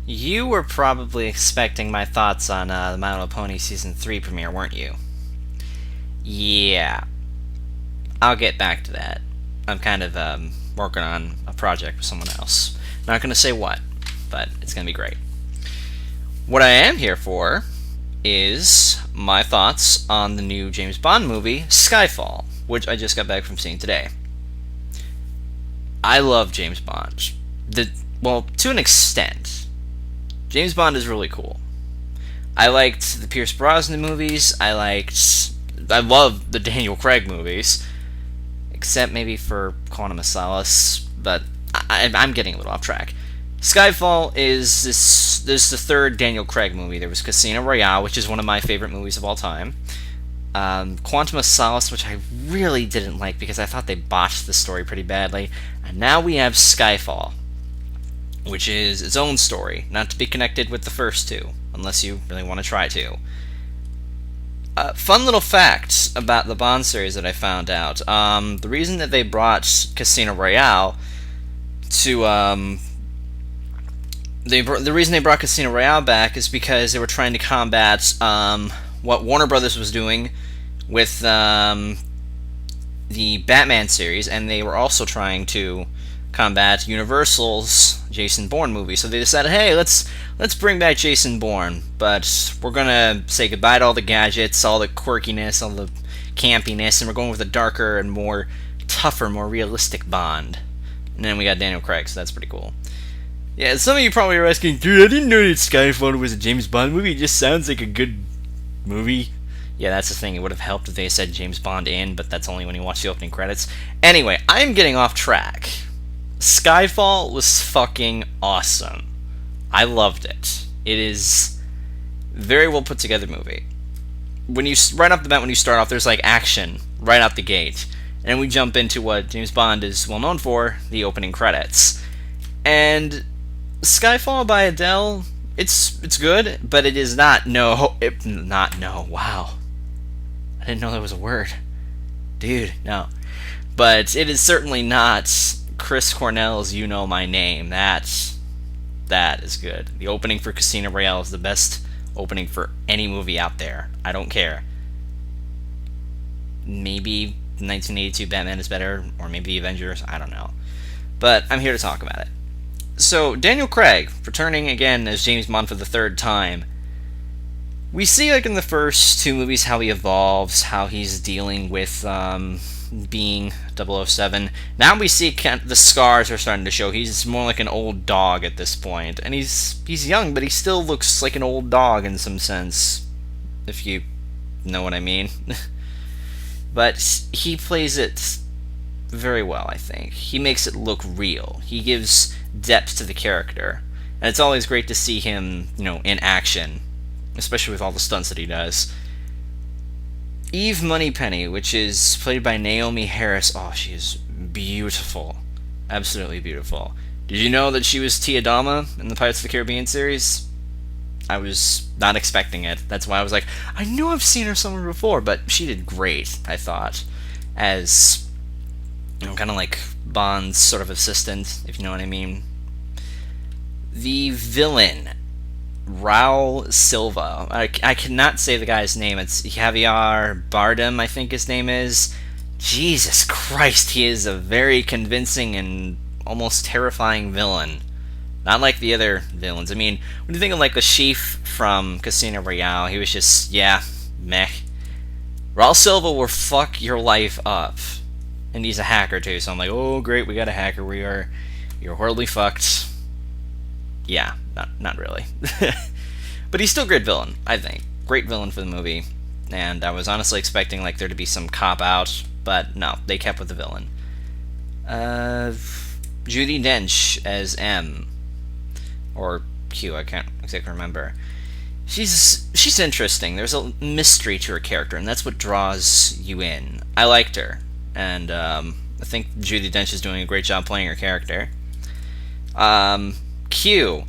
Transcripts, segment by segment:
You were probably expecting my thoughts on the My Little Pony Season 3 premiere, weren't you? Yeah, I'll get back to that. I'm kind of working on a project with someone else. Not going to say what, but it's going to be great. What I am here for is my thoughts on the new James Bond movie, Skyfall, which I just got back from seeing today. I love James Bond. Well, to an extent. James Bond is really cool. I liked the Pierce Brosnan movies. I love the Daniel Craig movies, except maybe for Quantum of Solace. But I'm getting a little off track. Skyfall is the third Daniel Craig movie. There was Casino Royale, which is one of my favorite movies of all time. Quantum of Solace, which I really didn't like because I thought they botched the story pretty badly. And now we have Skyfall, which is its own story, not to be connected with the first two, unless you really want to try to. Fun little fact about the Bond series that I found out. The reason that they brought Casino Royale to the reason they brought Casino Royale back is because they were trying to combat what Warner Brothers was doing with the Batman series, and they were also trying to combat Universal's Jason Bourne movie. So they decided, hey, let's bring back Jason Bourne, but we're gonna say goodbye to all the gadgets, all the quirkiness, all the campiness, and we're going with a darker and more tougher, more realistic Bond. And then we got Daniel Craig, so that's pretty cool. Yeah, some of you probably are asking, dude, I didn't know that Skyfall was a James Bond movie. It just sounds like a good movie. Yeah, that's the thing. It would have helped if they said James Bond in, but that's only when you watch the opening credits. Anyway, I'm getting off track. Skyfall was fucking awesome. I loved it. It is very well put together movie. Right off the bat, when you start off, there's like action right out the gate, and we jump into what James Bond is well known for, the opening credits. And Skyfall by Adele, it's good, but it is not wow. I didn't know that was a word. Dude, no. But it is certainly not Chris Cornell's You Know My Name. That is good. The opening for Casino Royale is the best opening for any movie out there. I don't care. Maybe 1982 Batman is better, or maybe the Avengers, I don't know. But I'm here to talk about it. So, Daniel Craig, returning again as James Bond for the third time. We see, like in the first two movies, how he evolves, how he's dealing with being 007. Now we see the scars are starting to show. He's more like an old dog at this point, and he's young, but he still looks like an old dog in some sense, if you know what I mean. But he plays it very well, I think. He makes it look real. He gives depth to the character, and it's always great to see him, in action, especially with all the stunts that he does. Eve Moneypenny, which is played by Naomi Harris. Oh, she is beautiful. Absolutely beautiful. Did you know that she was Tia Dama in the Pirates of the Caribbean series? I was not expecting it. That's why I was like, I knew I've seen her somewhere before, but she did great, I thought, as, kind of like Bond's sort of assistant, if you know what I mean. The villain, Raul Silva. I cannot say the guy's name. It's Javier Bardem, I think his name is. Jesus Christ, he is a very convincing and almost terrifying villain. Not like the other villains. I mean, when you think of like the chief from Casino Royale, he was just, meh. Raul Silva will fuck your life up. And he's a hacker too, so I'm like, oh great, we got a hacker. You're horribly fucked. Yeah, not really. But he's still a great villain, I think. Great villain for the movie. And I was honestly expecting like there to be some cop-out, but no, they kept with the villain. Judi Dench as M. Or Q, I can't exactly remember. She's interesting. There's a mystery to her character, and that's what draws you in. I liked her, and I think Judi Dench is doing a great job playing her character. Q.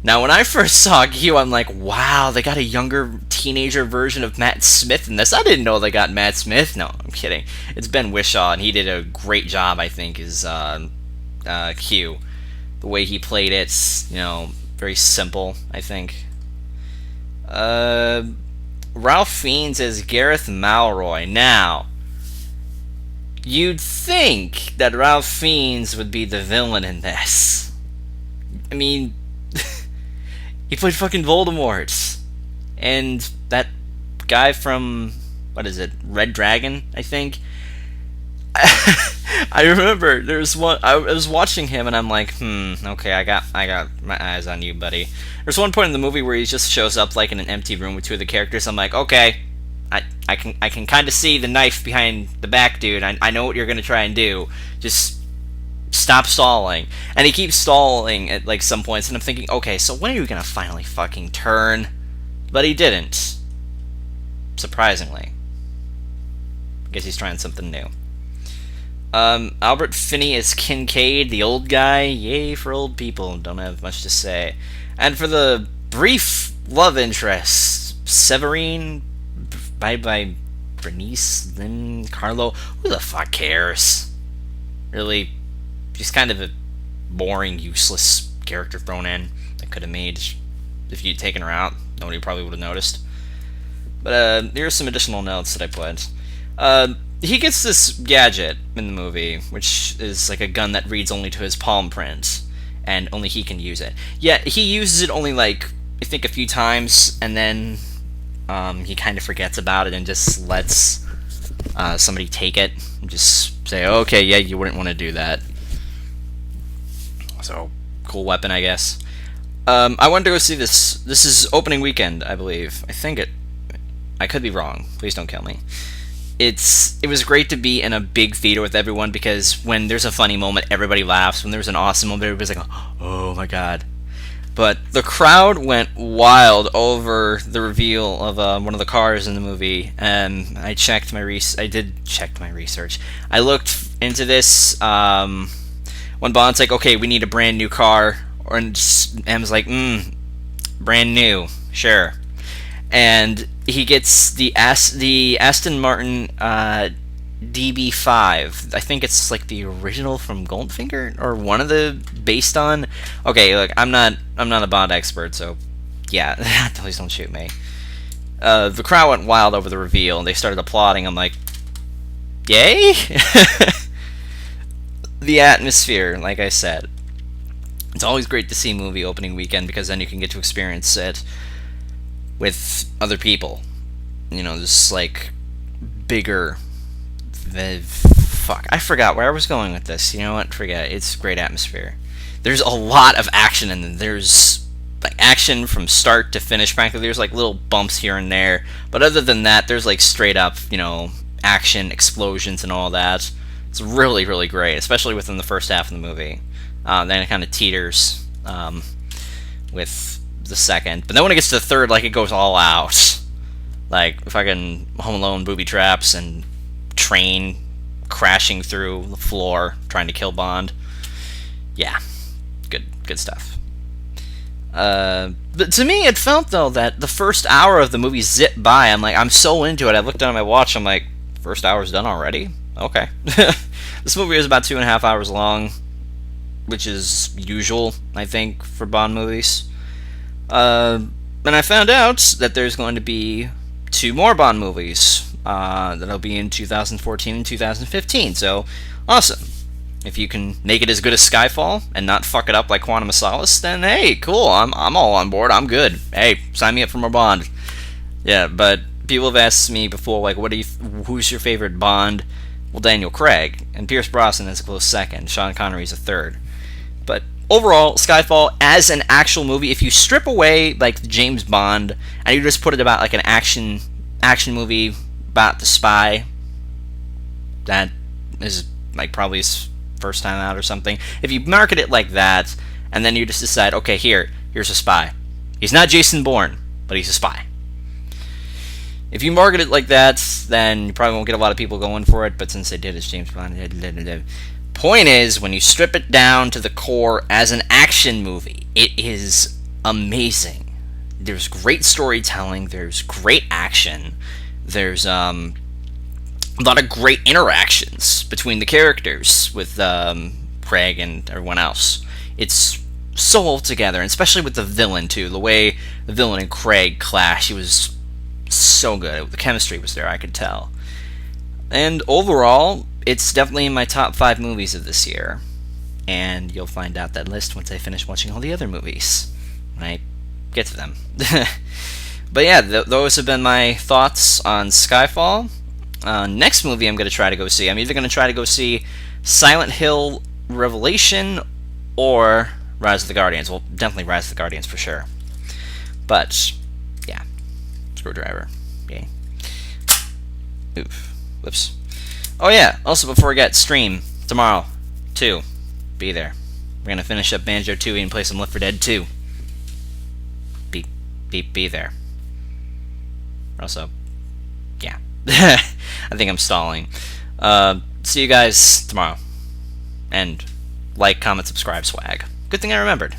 Now, when I first saw Q, I'm like, wow, they got a younger teenager version of Matt Smith in this. I didn't know they got Matt Smith. No, I'm kidding. It's Ben Whishaw, and he did a great job, I think, as Q. The way he played it, very simple, I think. Ralph Fiennes as Gareth Malroy. Now, you'd think that Ralph Fiennes would be the villain in this. I mean, he played fucking Voldemort. And that guy from, what is it, Red Dragon, I think? I remember there's one. I was watching him, and I'm like, okay, I got my eyes on you, buddy. There's one point in the movie where he just shows up like in an empty room with two of the characters. I'm like, okay, I can kind of see the knife behind the back, dude. I know what you're gonna try and do. Just stop stalling. And he keeps stalling at like some points, and I'm thinking, okay, so when are you gonna finally fucking turn? But he didn't. Surprisingly. I guess he's trying something new. Albert Finney is Kincaid, the old guy. Yay for old people. Don't have much to say. And for the brief love interest, Severine, by Bernice, Lynn, Carlo. Who the fuck cares? Really, she's kind of a boring, useless character thrown in that could have made, if you'd taken her out, nobody probably would have noticed. But here's some additional notes that I put. He gets this gadget in the movie, which is like a gun that reads only to his palm print, and only he can use it. Yet he uses it only like, I think, a few times, and then he kind of forgets about it and just lets somebody take it and just say, okay, yeah, you wouldn't want to do that. So, cool weapon, I guess. I wanted to go see this. This is opening weekend, I believe. I could be wrong. Please don't kill me. It was great to be in a big theater with everyone, because when there's a funny moment, everybody laughs. When there's an awesome moment, everybody's like, oh my god. But the crowd went wild over the reveal of one of the cars in the movie, and I did check my research. I looked into this. When Bond's like, okay, we need a brand new car, and M's like, brand new, sure. And he gets the Aston Martin DB5. I think it's like the original from Goldfinger, or one of the based on. Okay, look, I'm not a Bond expert, so yeah, please don't shoot me. The crowd went wild over the reveal, and they started applauding. I'm like, yay! The atmosphere, like I said, it's always great to see movie opening weekend, because then you can get to experience it with other people. You know, this like bigger. Fuck, I forgot where I was going with this. You know what? Forget it. It's great atmosphere. There's a lot of action, and there's like action from start to finish. Frankly, there's like little bumps here and there, but other than that, there's like straight up, action, explosions, and all that. It's really, really great, especially within the first half of the movie. Then it kind of teeters with the second, but then when it gets to the third, like, it goes all out, like fucking Home Alone booby traps and train crashing through the floor trying to kill Bond. Yeah, good stuff. But to me, it felt though that the first hour of the movie zipped by. I'm so into it. I looked down at my watch. I'm like, first hour's done already? Okay. This movie is about 2.5 hours long, which is usual, I think, for Bond movies. And I found out that there's going to be 2 more Bond movies that'll be in 2014 and 2015. So, awesome. If you can make it as good as Skyfall and not fuck it up like Quantum of Solace, then hey, cool. I'm all on board. I'm good. Hey, sign me up for more Bond. Yeah, but people have asked me before, like, who's your favorite Bond? Well, Daniel Craig, and Pierce Brosnan is a close second. Sean Connery's a third. But overall, Skyfall, as an actual movie, if you strip away like the James Bond and you just put it about like an action movie about the spy, that is like probably his first time out or something. If you market it like that, and then you just decide, okay, here's a spy. He's not Jason Bourne, but he's a spy. If you market it like that, then you probably won't get a lot of people going for it, but since they did, it's James Bond. Point is, when you strip it down to the core as an action movie, it is amazing. There's great storytelling, there's great action, there's a lot of great interactions between the characters with Craig and everyone else. It's so well together, and especially with the villain too. The way the villain and Craig clash, he was so good. The chemistry was there, I could tell. And overall, it's definitely in my top 5 movies of this year. And you'll find out that list once I finish watching all the other movies, when I get to them. But yeah, those have been my thoughts on Skyfall. Next movie I'm going to try to go see, I'm either going to try to go see Silent Hill Revelation or Rise of the Guardians. Well, definitely Rise of the Guardians for sure. But, yeah. Screwdriver. Yay. Oof. Whoops. Oh yeah, also before we get stream, tomorrow, 2. Be there. We're going to finish up Banjo-Tooie and play some Left 4 Dead 2. Be there. Also, yeah. I think I'm stalling. See you guys tomorrow. And like, comment, subscribe, swag. Good thing I remembered.